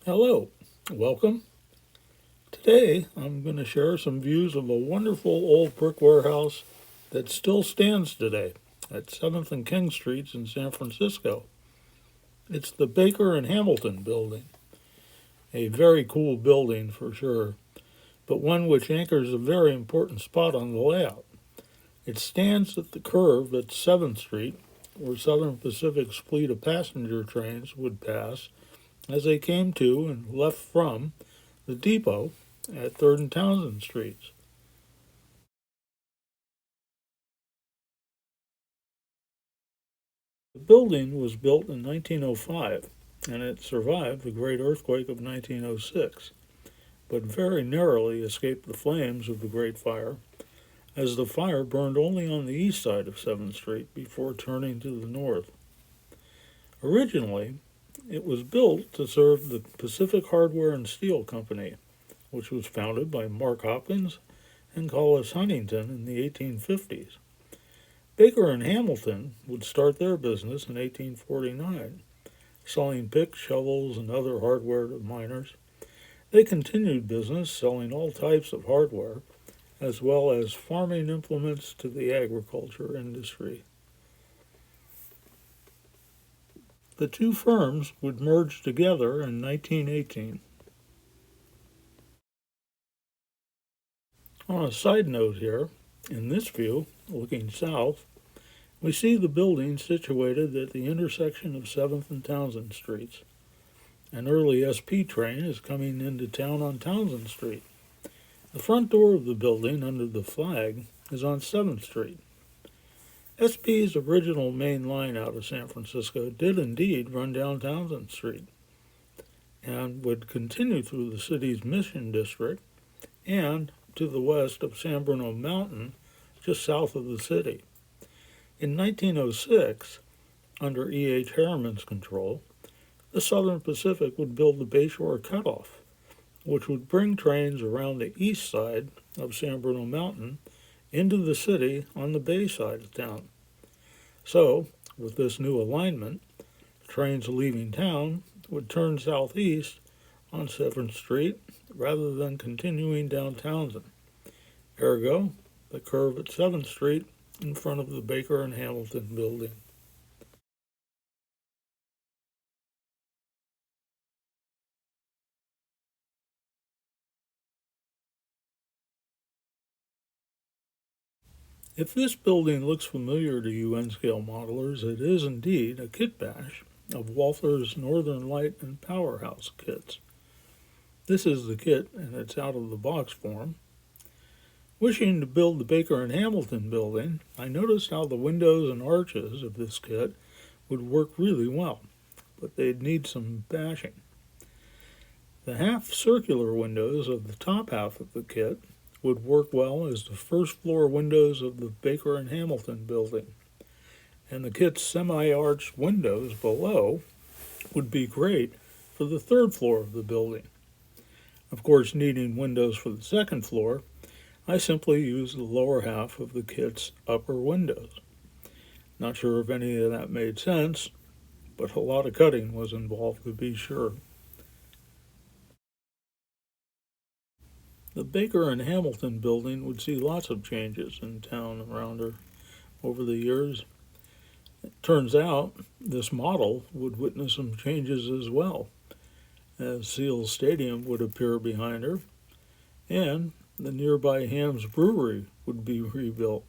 Hello, welcome. Today I'm going to share some views of a wonderful old brick warehouse that still stands today at 7th and King Streets in San Francisco. It's the Baker and Hamilton building, a very cool building for sure, but one which anchors a very important spot on the layout. It stands at the curve at 7th Street, where Southern Pacific's fleet of passenger trains would pass as they came to and left from the depot at 3rd and Townsend Streets. The building was built in 1905 and it survived the Great Earthquake of 1906, but very narrowly escaped the flames of the Great Fire, as the fire burned only on the east side of 7th Street before turning to the north. Originally, it was built to serve the Pacific Hardware and Steel Company, which was founded by Mark Hopkins and Collis Huntington in the 1850s. Baker and Hamilton would start their business in 1849, selling picks, shovels, and other hardware to miners. They continued business selling all types of hardware, as well as farming implements to the agriculture industry. The two firms would merge together in 1918. On a side note here, in this view, looking south, we see the building situated at the intersection of 7th and Townsend Streets. An early SP train is coming into town on Townsend Street. The front door of the building under the flag is on 7th Street. SP's original main line out of San Francisco did indeed run down Townsend Street and would continue through the city's Mission District and to the west of San Bruno Mountain, just south of the city. In 1906, under E.H. Harriman's control, the Southern Pacific would build the Bayshore Cutoff, which would bring trains around the east side of San Bruno Mountain into the city on the bay side of town. So, with this new alignment, trains leaving town would turn southeast on 7th Street rather than continuing down Townsend. Ergo, the curve at 7th Street in front of the Baker and Hamilton building. If this building looks familiar to you N-scale modelers, it is indeed a kit bash of Walther's Northern Light and Powerhouse kits. This is the kit in its out-of-the-box form. Wishing to build the Baker and Hamilton building, I noticed how the windows and arches of this kit would work really well, but they'd need some bashing. The half-circular windows of the top half of the kit would work well as the first-floor windows of the Baker and Hamilton building, and the kit's semi-arched windows below would be great for the third floor of the building. Of course, needing windows for the second floor, I simply used the lower half of the kit's upper windows. Not sure if any of that made sense, but a lot of cutting was involved to be sure. The Baker and Hamilton building would see lots of changes in town around her over the years. It turns out this model would witness some changes as well, as Seals Stadium would appear behind her, and the nearby Hamm's Brewery would be rebuilt.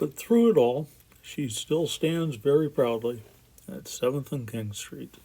But through it all, she still stands very proudly at 7th and King Street.